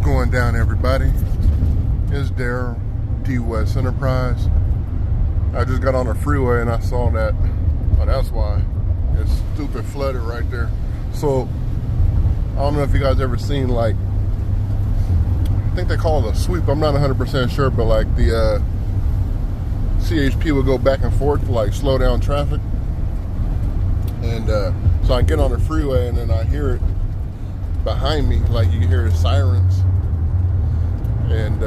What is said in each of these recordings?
going down, everybody? It's Daryl, DWES Enterprise. I just got on the freeway and I saw that. Oh, that's why. It's stupid flooded right there. So, I don't know if you guys ever seen, like, I think they call it a sweep. I'm not 100% sure, but like the CHP would go back and forth to like slow down traffic. And so I get on the freeway and then I hear it behind me, like you can hear sirens. And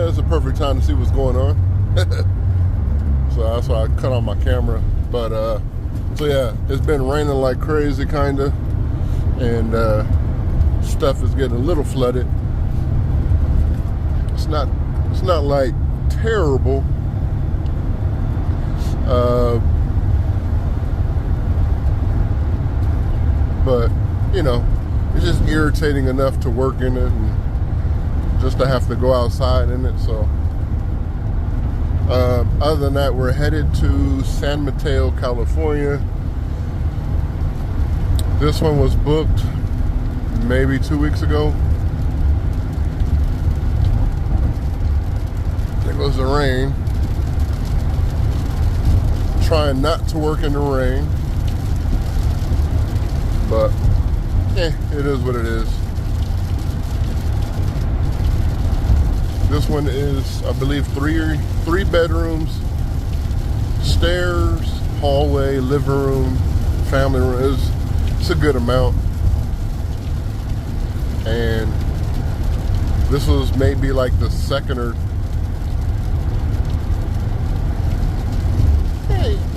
it's a perfect time to see what's going on. So that's why I cut on my camera. But so yeah, it's been raining like crazy, kinda, and stuff is getting a little flooded. It's not like terrible. But you know, it's just irritating enough to work in it and just to have to go outside in it. So other than that, we're headed to San Mateo, California. This one was booked maybe 2 weeks ago. There goes the rain. Trying not to work in the rain, but it is what it is. This one is, I believe, three bedrooms, stairs, hallway, living room, family room. It's a good amount. And this was maybe like the second or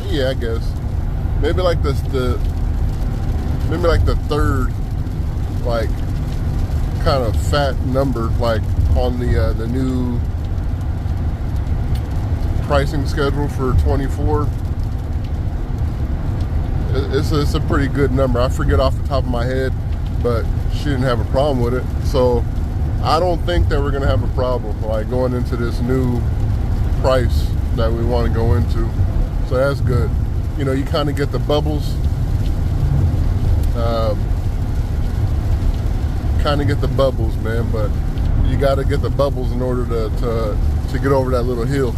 I guess maybe like the third, like, kind of fat number, like on the new pricing schedule for 24. It's a pretty good number. I forget off the top of my head, but she didn't have a problem with it. So I don't think that we're gonna have a problem like going into this new price that we want to go into. So that's good. You know, you kind of get the bubbles. Kind of get the bubbles, man, but you got to get the bubbles in order to get over that little hill.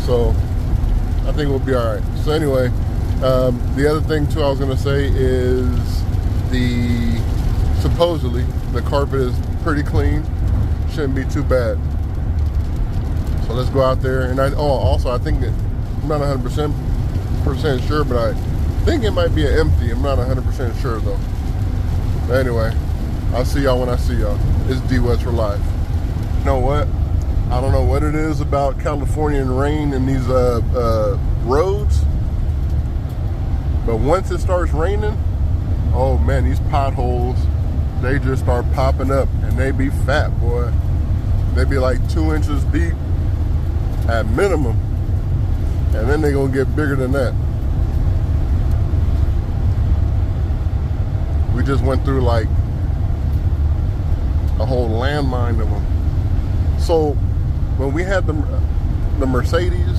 So I think we'll be all right. So anyway, the other thing too I was going to say is supposedly the carpet is pretty clean. Shouldn't be too bad. So let's go out there. And also I think that I'm not 100% sure, but I think it might be an empty. I'm not 100% sure though. But anyway, I'll see y'all when I see y'all. It's DWES for life. You know what? I don't know what it is about California and rain and these roads, but once it starts raining, oh man, these potholes, they just start popping up, and they be fat, boy. They be like 2 inches deep at minimum, and then they gonna get bigger than that. We just went through like a whole landmine of them. So when we had the Mercedes,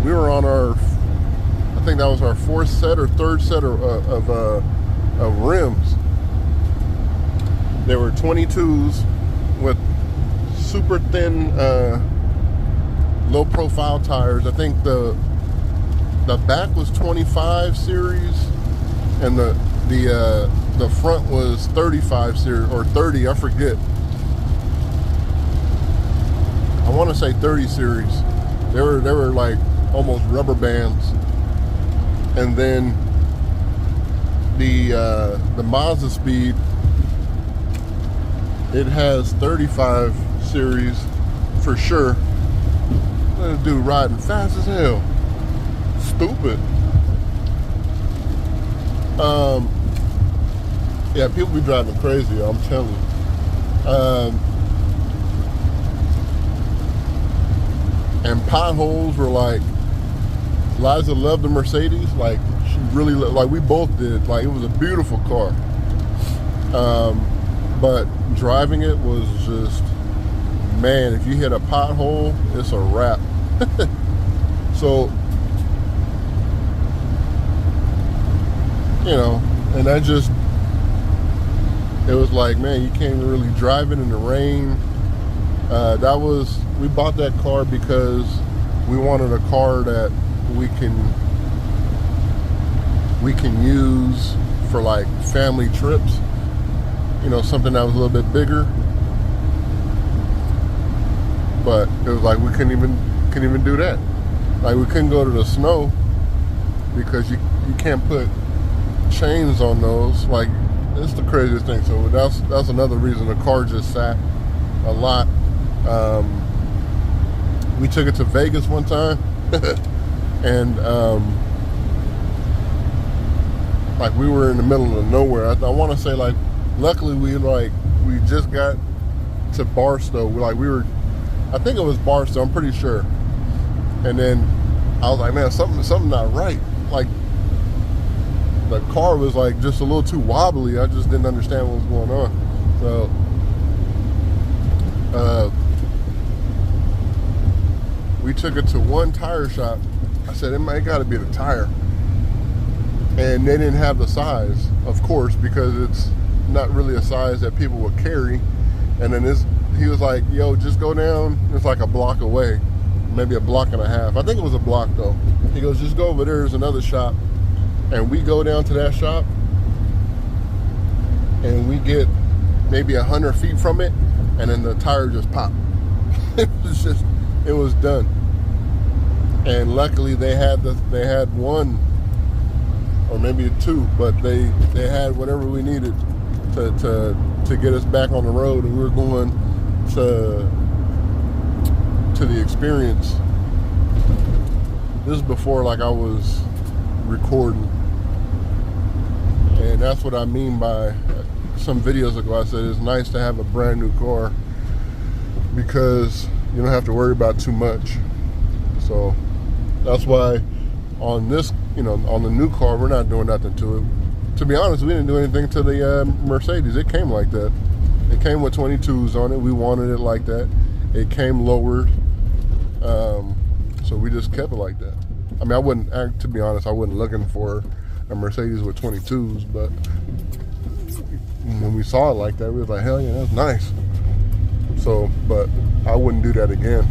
we were on our, I think that was our fourth set or third set of rims. They were 22s with super thin, low profile tires. I think the back was 25 series and the front was 35 series or 30, I forget. I want to say 30 series. They were like almost rubber bands. And then the Mazda Speed, it has 35 series for sure. This dude riding fast as hell. Stupid. Yeah, people be driving crazy, I'm telling you. And potholes were like, Liza loved the Mercedes, like she really like we both did. Like it was a beautiful car. But driving it was just, man, if you hit a pothole, it's a wrap. So, you know, and that just it was like, man, you can't even really drive it in the rain. We bought that car because we wanted a car that we can use for like family trips, you know, something that was a little bit bigger. But it was like we couldn't even do that. Like we couldn't go to the snow because you can't put chains on those. Like, it's the craziest thing. So that's another reason the car just sat a lot. We took it to Vegas one time and like we were in the middle of nowhere. I want to say, like, luckily we just got to Barstow. I think it was Barstow, I'm pretty sure. And then I was like, man, something not right. Like, the car was like just a little too wobbly. I just didn't understand what was going on. So we took it to one tire shop. I said, it gotta be the tire. And they didn't have the size, of course, because it's not really a size that people would carry. And then he was like, yo, just go down. It's like a block away, maybe a block and a half. I think it was a block though. He goes, just go over there, there's another shop. And we go down to that shop and we get maybe 100 feet from it, and then the tire just popped. It was done. And luckily they had one or maybe two, but they had whatever we needed to get us back on the road, and we were going to the experience. This is before like I was recording, and that's what I mean by some videos ago I said it's nice to have a brand new car because you don't have to worry about too much. So that's why on this, on the new car, we're not doing nothing to it. To be honest, we didn't do anything to the Mercedes. It came like that. It came with 22s on it. We wanted it like that. It came lowered, so we just kept it like that. I mean, to be honest, I wasn't looking for a Mercedes with 22s, but when we saw it like that, we was like, hell yeah, that's nice. So, but I wouldn't do that again,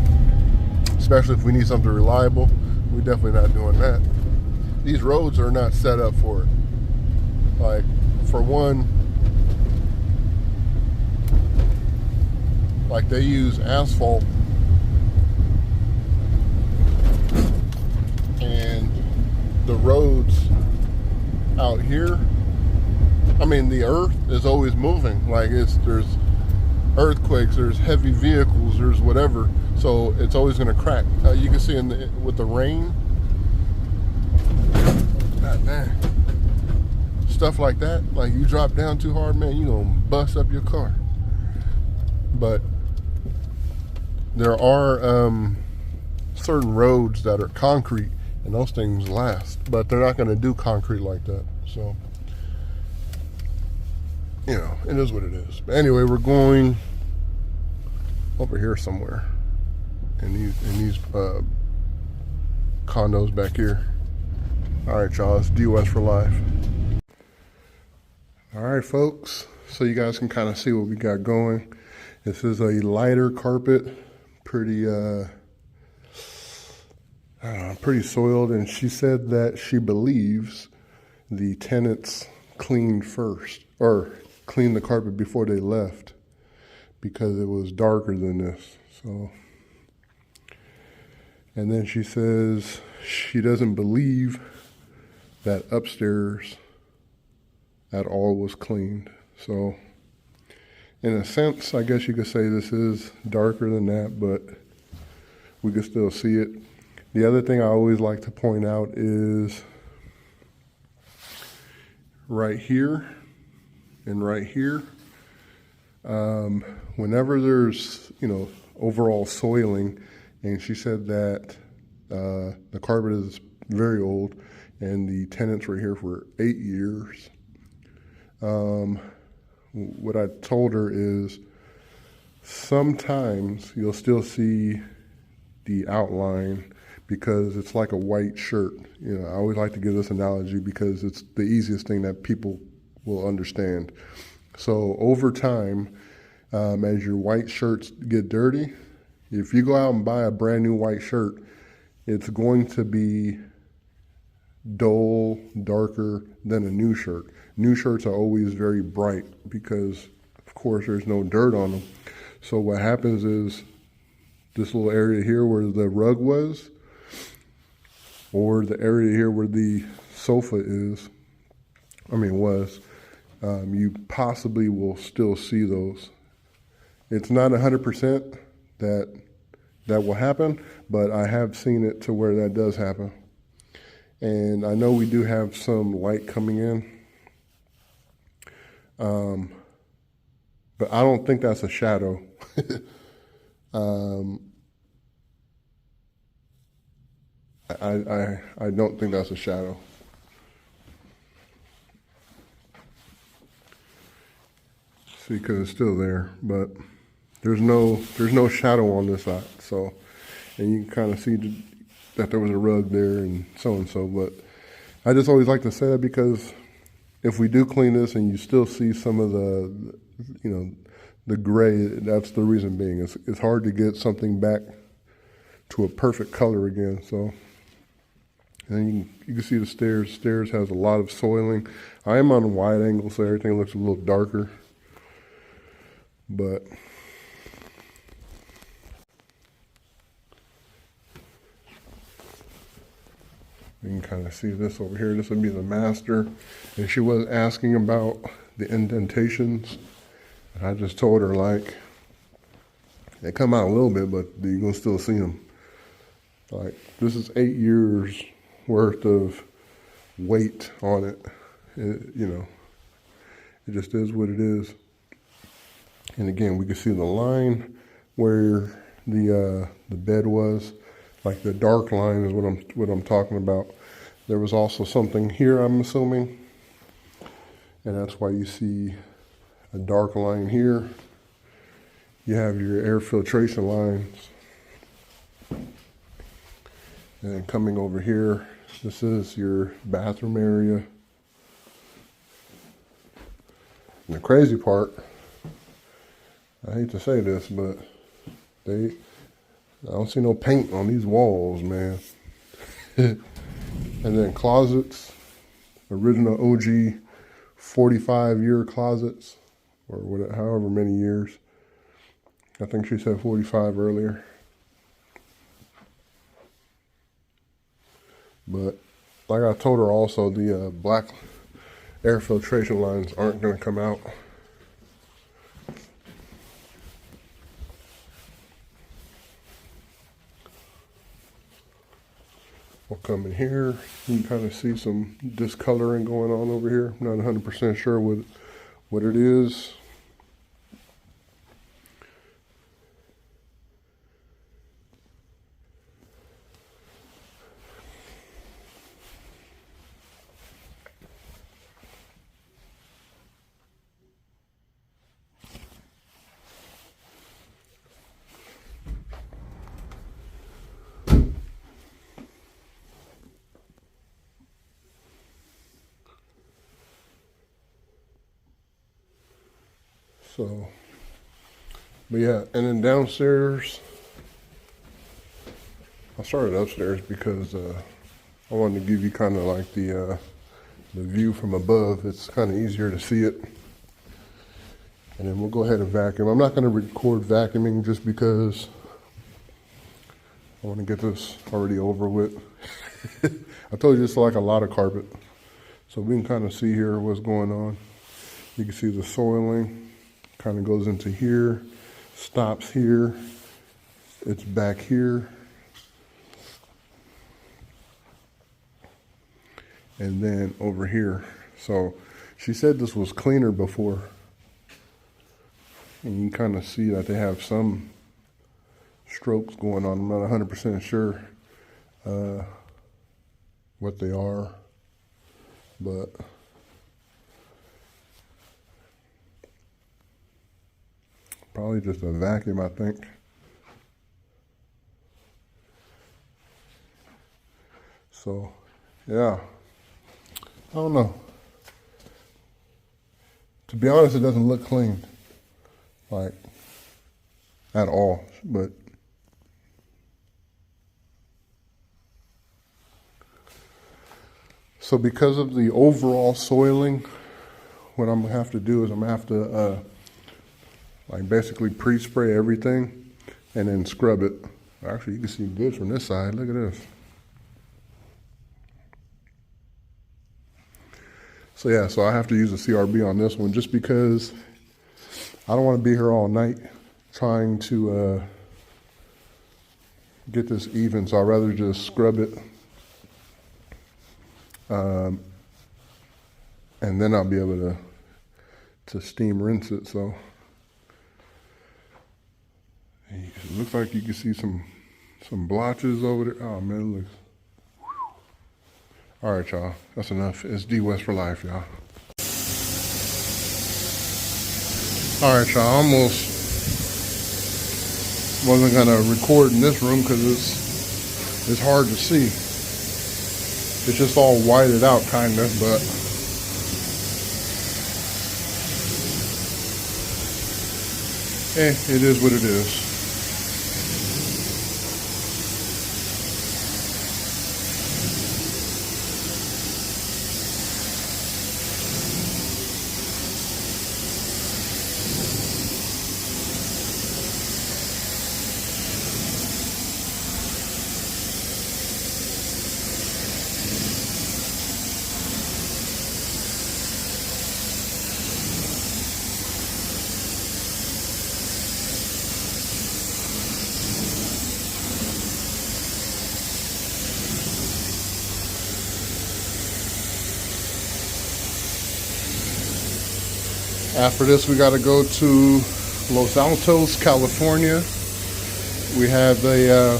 especially if we need something reliable. We're definitely not doing that. These roads are not set up for it. Like, for one, like they use asphalt, and the roads out here, I mean, the earth is always moving. Like, there's earthquakes, there's heavy vehicles, there's whatever, so it's always going to crack. You can see with the rain, God dang, stuff like that, like you drop down too hard, man, you're going to bust up your car. But there are certain roads that are concrete, and those things last, but they're not going to do concrete like that. So, it is what it is. But anyway, we're going over here somewhere in these condos back here. All right, y'all, it's DWES for life. All right, folks, so you guys can kind of see what we got going. This is a lighter carpet, pretty pretty soiled, and she said that she believes the tenants cleaned first, or cleaned the carpet before they left, because it was darker than this. So, and then she says she doesn't believe that upstairs at all was cleaned. So in a sense, I guess you could say this is darker than that, but we can still see it. The other thing I always like to point out is right here and right here. Whenever there's, overall soiling, and she said that the carpet is very old and the tenants were here for 8 years. What I told her is sometimes you'll still see the outline because it's like a white shirt. I always like to give this analogy because it's the easiest thing that people will understand. So over time, as your white shirts get dirty, if you go out and buy a brand new white shirt, it's going to be dull, darker than a new shirt. New shirts are always very bright because, of course, there's no dirt on them. So what happens is this little area here where the rug was, or the area here where the sofa was, you possibly will still see those. It's not 100% that will happen, but I have seen it to where that does happen. And I know we do have some light coming in, but I don't think that's a shadow. I don't think that's a shadow. See, because it's still there, but there's no shadow on this side. So, and you can kind of see that there was a rug there and so. But I just always like to say that because if we do clean this and you still see some of the gray, that's the reason being. It's hard to get something back to a perfect color again. So, and you can see the stairs. The stairs has a lot of soiling. I am on a wide angle, so everything looks a little darker. But you can kind of see this over here. This would be the master. And she was asking about the indentations. And I just told her, like, they come out a little bit, but you're going to still see them. Like, this is 8 years worth of weight on it. It just is what it is. And again, we can see the line where the bed was, like the dark line is what I'm talking about. There was also something here, I'm assuming, and that's why you see a dark line here. You have your air filtration lines, and then coming over here, this is your bathroom area. And the crazy part, I hate to say this, but I don't see no paint on these walls, man. And then closets, original OG 45-year closets, or whatever, however many years. I think she said 45 earlier. But like I told her also, the black air filtration lines aren't going to come out. We'll come in here. You can kind of see some discoloring going on over here. I'm not 100% sure what it is. So, but yeah, and then downstairs, I started upstairs because I wanted to give you kind of like the view from above. It's kind of easier to see it. And then we'll go ahead and vacuum. I'm not going to record vacuuming just because I want to get this already over with. I told you it's like a lot of carpet. So we can kind of see here what's going on. You can see the soiling. Kind of goes into here, stops here, it's back here, and then over here. So she said this was cleaner before, and you can kind of see that they have some strokes going on. I'm not 100% sure what they are, but probably just a vacuum, I think. So, yeah. I don't know. To be honest, it doesn't look clean, like, at all, but so because of the overall soiling, what I'm gonna have to do is I'm gonna have to like basically pre-spray everything and then scrub it. Actually, you can see good from this side. Look at this. So yeah, so I have to use a CRB on this one just because I don't want to be here all night trying to get this even. So I'd rather just scrub it, and then I'll be able to steam rinse it. So it looks like you can see some blotches over there. Oh man, it looks. All right, y'all, that's enough. It's DWES for life, y'all. All right, y'all, almost wasn't gonna record in this room because it's hard to see. It's just all whited out, kind of, but it is what it is. After this, we got to go to Los Altos, California. We have a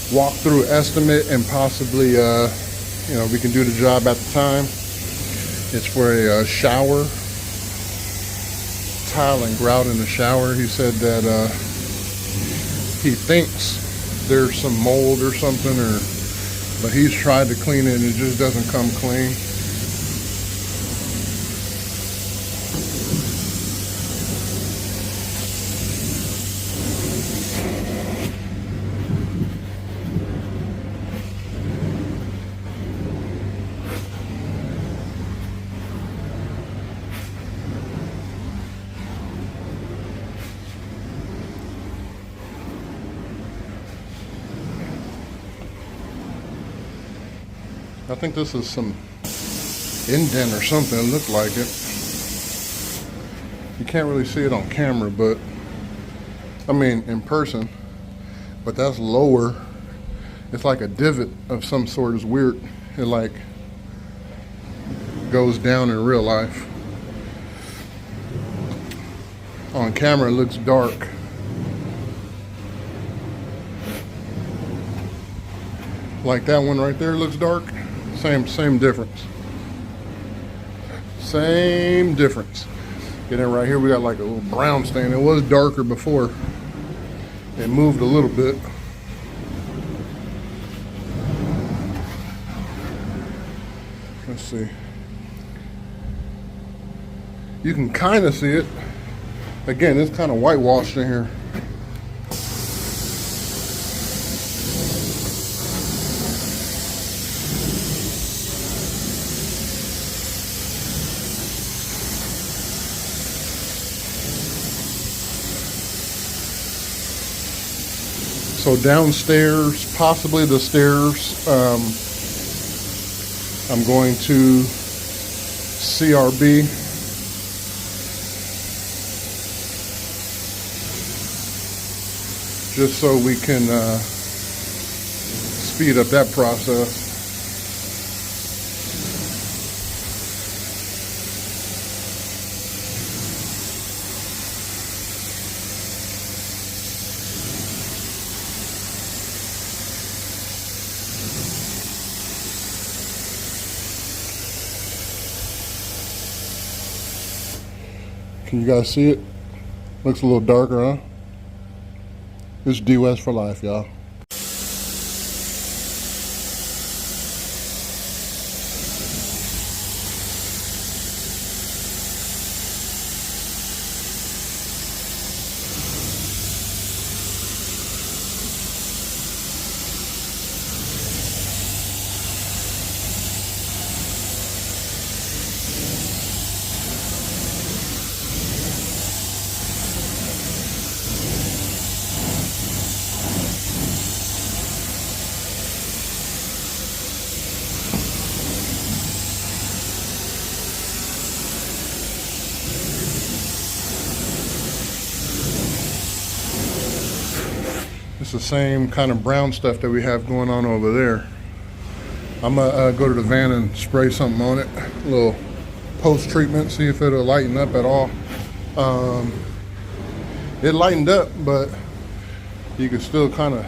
walkthrough estimate and possibly, we can do the job at the time. It's for a shower, tile and grout in the shower. He said that he thinks there's some mold or something, but he's tried to clean it and it just doesn't come clean. I think this is some indent or something. It looked like it. You can't really see it on camera, but I mean in person. But that's lower. It's like a divot of some sort. It's weird. It like goes down in real life. On camera it looks dark. Like that one right there looks dark. Same difference. Same difference. Get in right here, we got like a little brown stain. It was darker before. It moved a little bit. Let's see. You can kind of see it. Again, it's kind of whitewashed in here. So downstairs, possibly the stairs, I'm going to CRB. Just so we can speed up that process. Can you guys see it? Looks a little darker, huh? It's DWES for life, y'all. It's the same kind of brown stuff that we have going on over there. I'm gonna go to the van and spray something on it, a little post treatment, see if it'll lighten up at all. It lightened up, but you can still kind of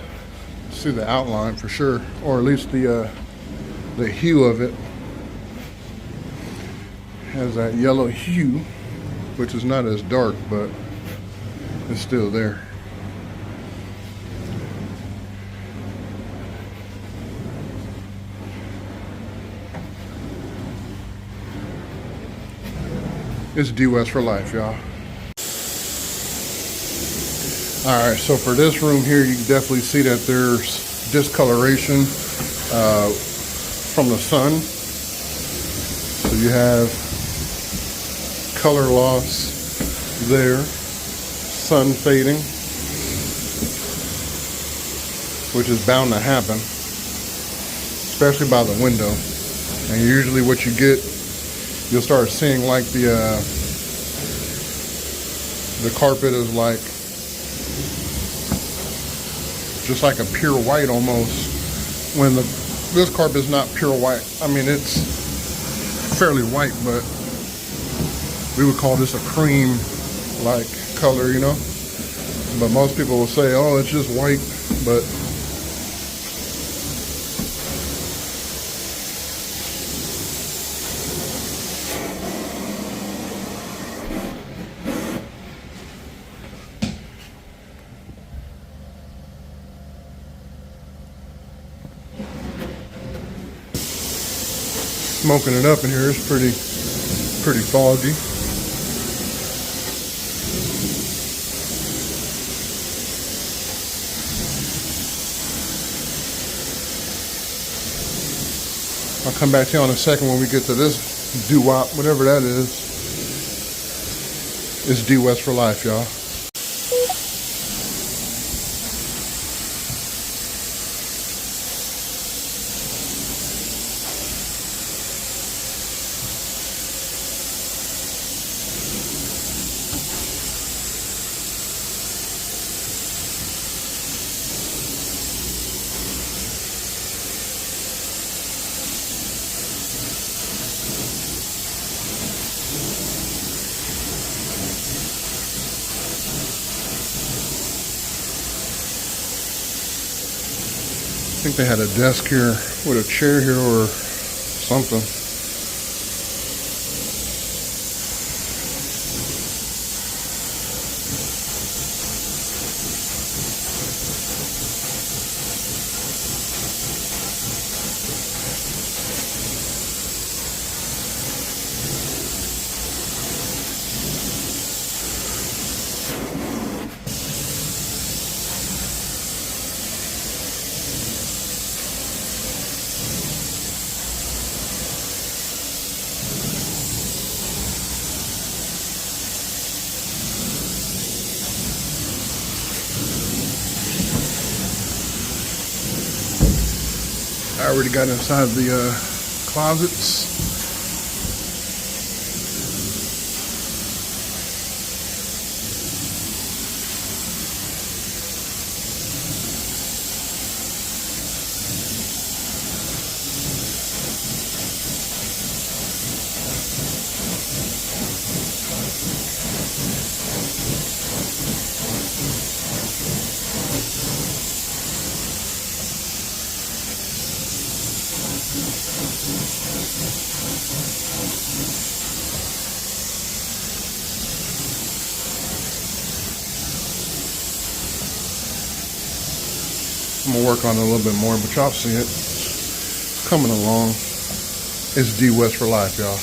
see the outline for sure, or at least the hue of it has that yellow hue, which is not as dark, but it's still there. It's DWES for life, y'all. Alright, so for this room here, you can definitely see that there's discoloration from the sun. So you have color loss there, sun fading, which is bound to happen, especially by the window. And usually what you get, you'll start seeing like the carpet is like just like a pure white almost, when this carpet is not pure white. I mean, it's fairly white, but we would call this a cream like color, you know. But most people will say, oh, it's just white, but smoking it up in here is pretty foggy. I'll come back to you in a second when we get to this doo-wop, whatever that is. It's DWES for life, y'all. I think they had a desk here with a chair here or something. I already got inside the closets. I'm gonna work on it a little bit more, but y'all see it. It's coming along. It's DWES for life, y'all.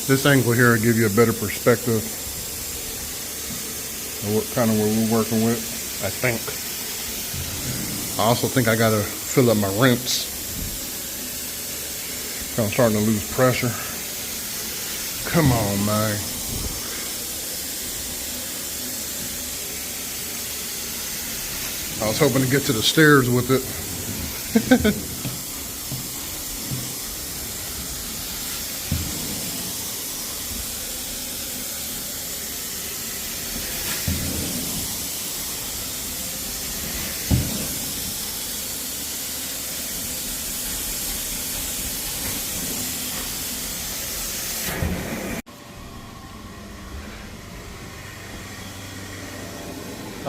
This angle here will give you a better perspective of what kind of what we're working with, I think. I also think I gotta fill up my rinse. I'm starting to lose pressure. Come on, man. I was hoping to get to the stairs with it.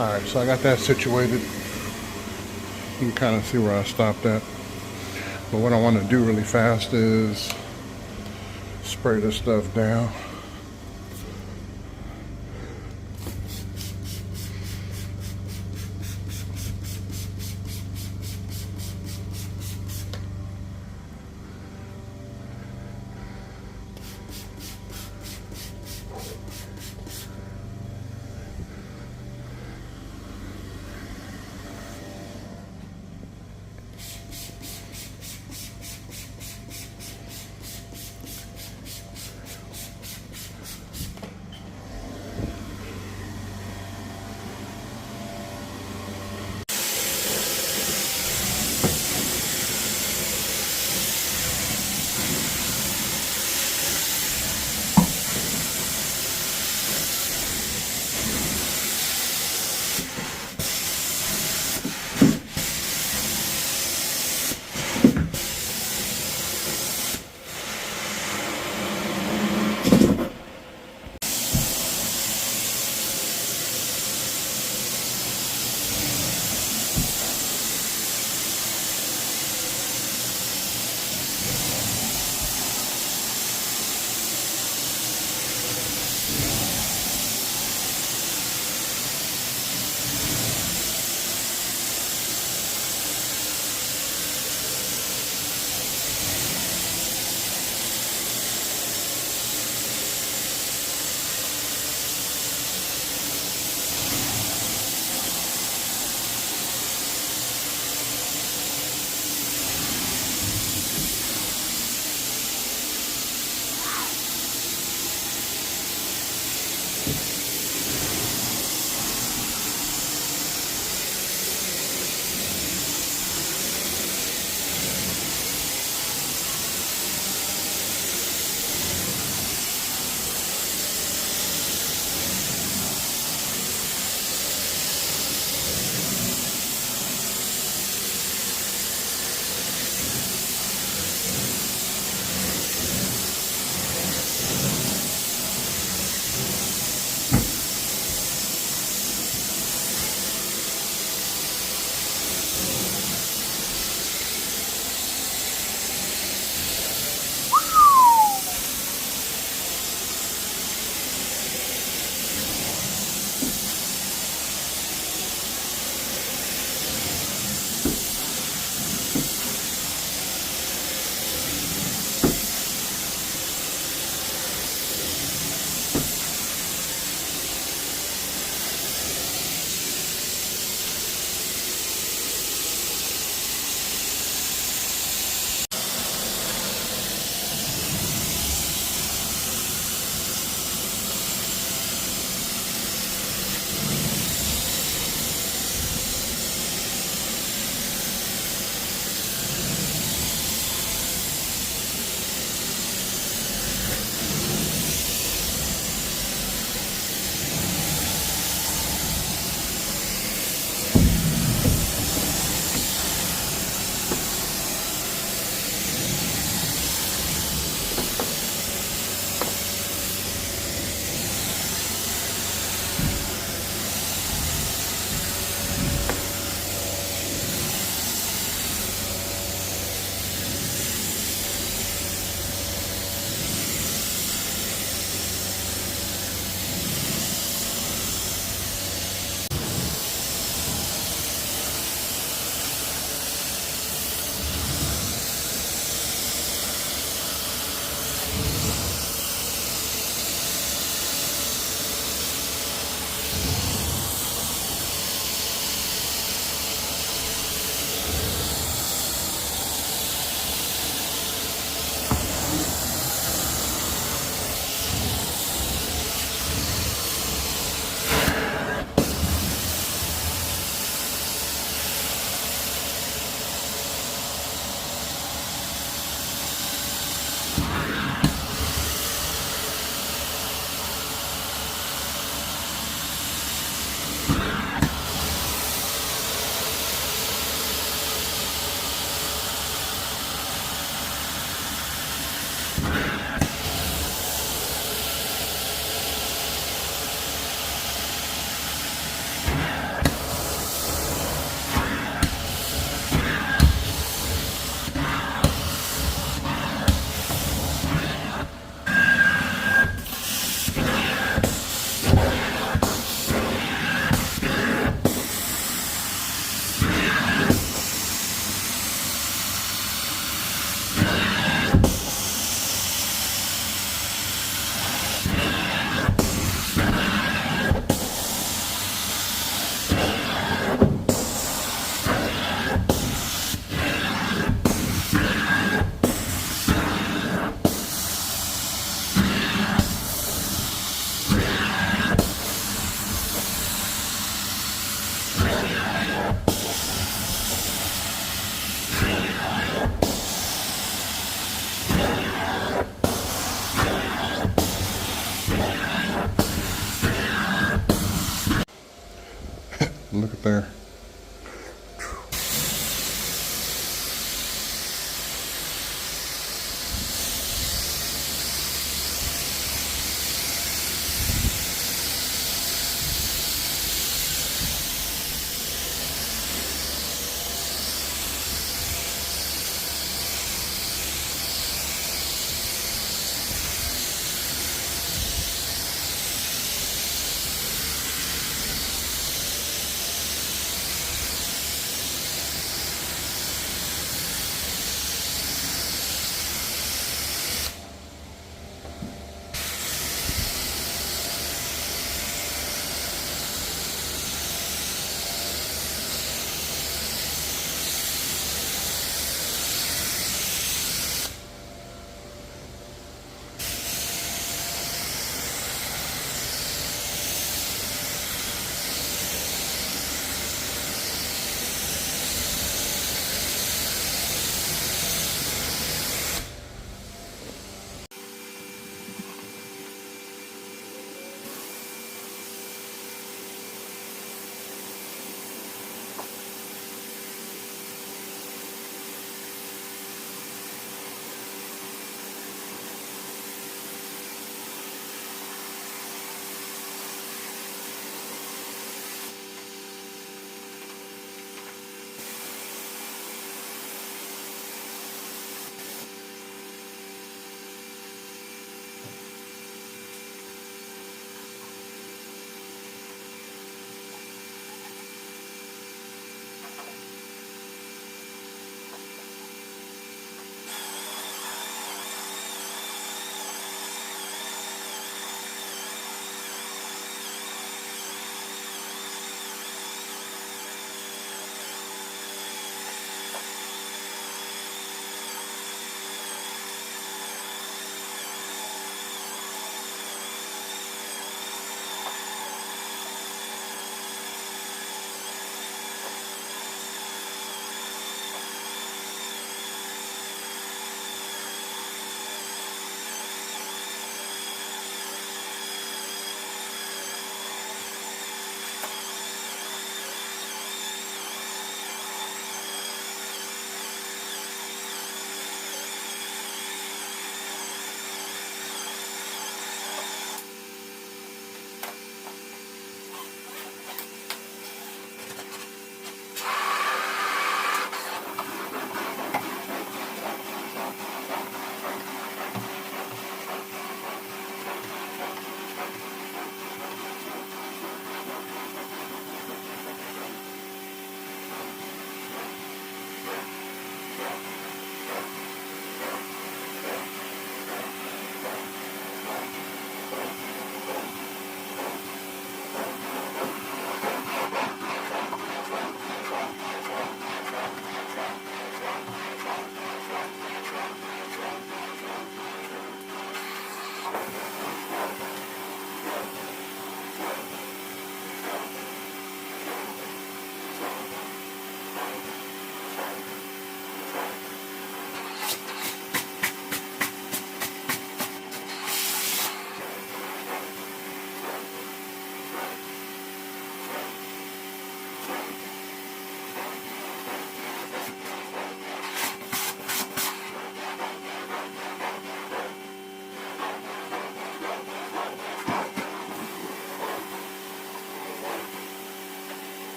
Alright, so I got that situated. You can kind of see where I stopped at. But what I want to do really fast is spray this stuff down. right there.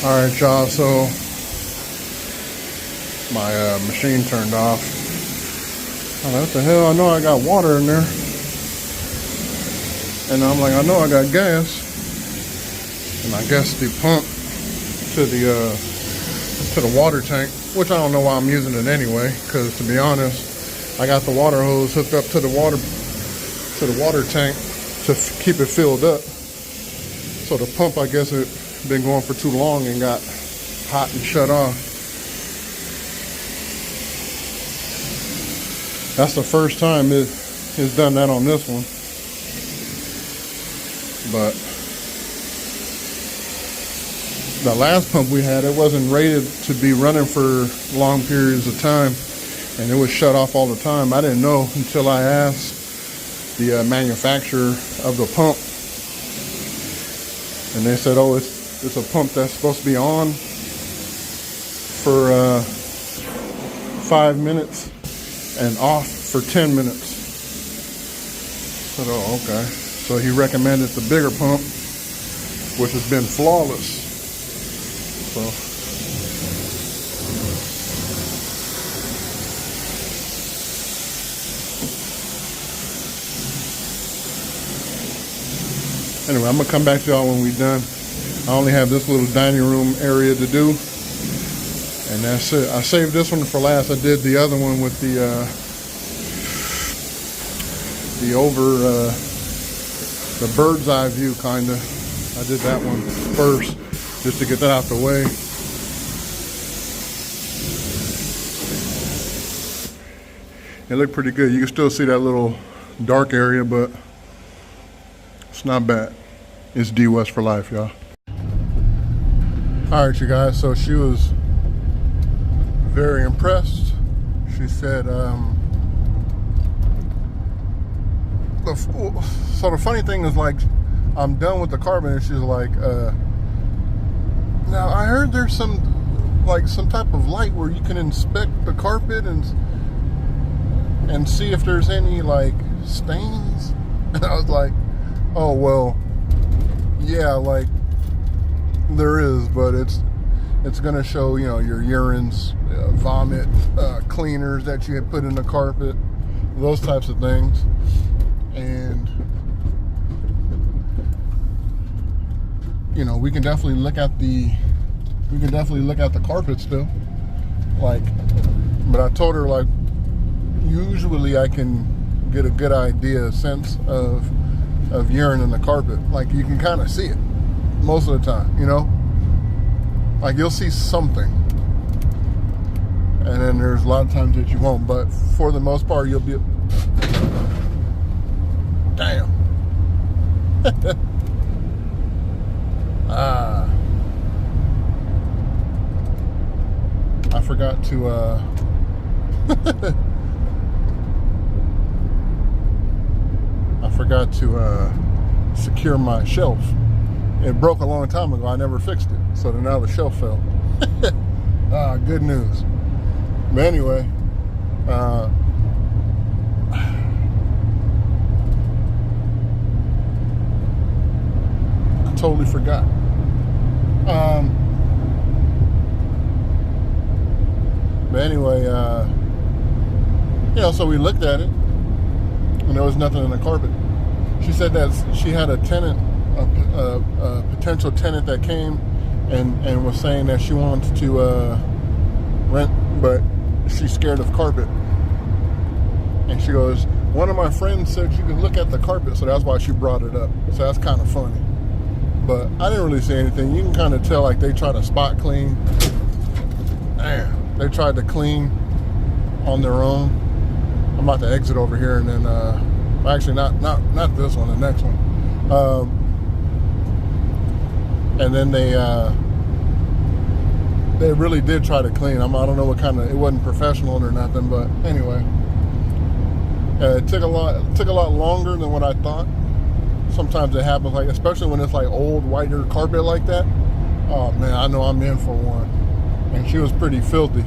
All right, y'all, so my machine turned off. Oh, what the hell? I know I got water in there. And I'm like, I know I got gas. And I guess the pump to the water tank, which I don't know why I'm using it anyway, because to be honest, I got the water hose hooked up to the water tank to keep it filled up. So the pump, I guess it been going for too long and got hot and shut off. That's the first time it's done that on this one. But the last pump we had, it wasn't rated to be running for long periods of time, and it was shut off all the time. I didn't know until I asked the manufacturer of the pump, and they said, oh, it's a pump that's supposed to be on for 5 minutes and off for 10 minutes. I said, oh, okay. So he recommended the bigger pump, which has been flawless. So anyway, I'm gonna come back to y'all when we're done. I only have this little dining room area to do, and that's it. I saved this one for last. I did the other one with the bird's eye view, kinda. I did that one first, just to get that out the way. It looked pretty good. You can still see that little dark area, but it's not bad. It's DWES for life, y'all. All right, you guys, so she was very impressed. She said, so the funny thing is, like, I'm done with the carpet, and she's like, now I heard there's some type of light where you can inspect the carpet and see if there's any like stains. And I was like, oh, well, yeah, like there is, but it's gonna show, you know, your urines, vomit, cleaners that you had put in the carpet, those types of things. And you know, we can definitely look at the carpet still, like, but I told her, like, usually I can get a good sense of urine in the carpet. Like, you can kind of see it most of the time, you know, like you'll see something, and then there's a lot of times that you won't, but for the most part you'll be, damn. I forgot to secure my shelf. It broke a long time ago. I never fixed it, so now the shelf fell. Good news. But anyway, I totally forgot. But anyway, you know, so we looked at it, and there was nothing in the carpet. She said that she had a tenant, a potential tenant that came and was saying that she wanted to rent, but she's scared of carpet. And she goes, one of my friends said you can look at the carpet, so that's why she brought it up. So that's kind of funny. But I didn't really see anything. You can kind of tell, like, they try to spot clean. Damn. They tried to clean on their own. I'm about to exit over here and then Well, actually, not this one, the next one. And then they really did try to clean. I don't know what kind of, it wasn't professional or nothing, but anyway, it took a lot longer than what I thought. Sometimes it happens, like especially when it's like old whiter carpet like that. Oh man, I know I'm in for one. And she was pretty filthy.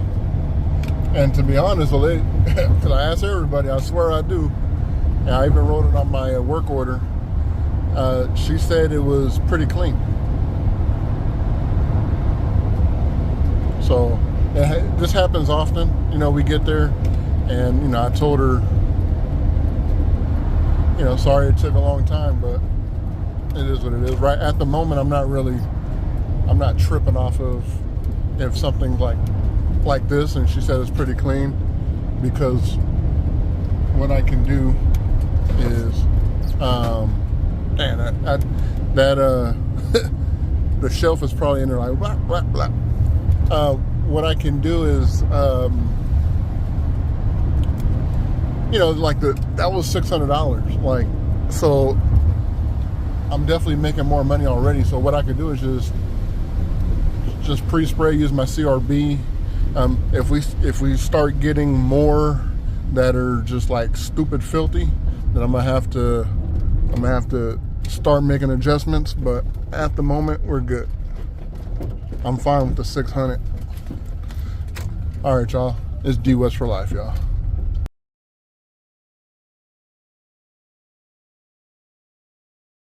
And to be honest, the lady, because I asked everybody, I swear I do, and I even wrote it on my work order. She said it was pretty clean. So this happens often. You know, we get there, and you know, I told her, you know, sorry it took a long time, but it is what it is. Right at the moment, I'm not tripping off of if something like this, and she said it's pretty clean, because what I can do is, man, the shelf is probably in there like blah blah blah. What I can do is, you know, like that was $600. Like, so I'm definitely making more money already. So what I could do is just pre-spray, use my CRB. If we start getting more that are just like stupid filthy, then I'm gonna have to start making adjustments. But at the moment, we're good. I'm fine with the 600. All right, y'all. It's DWES for life, y'all.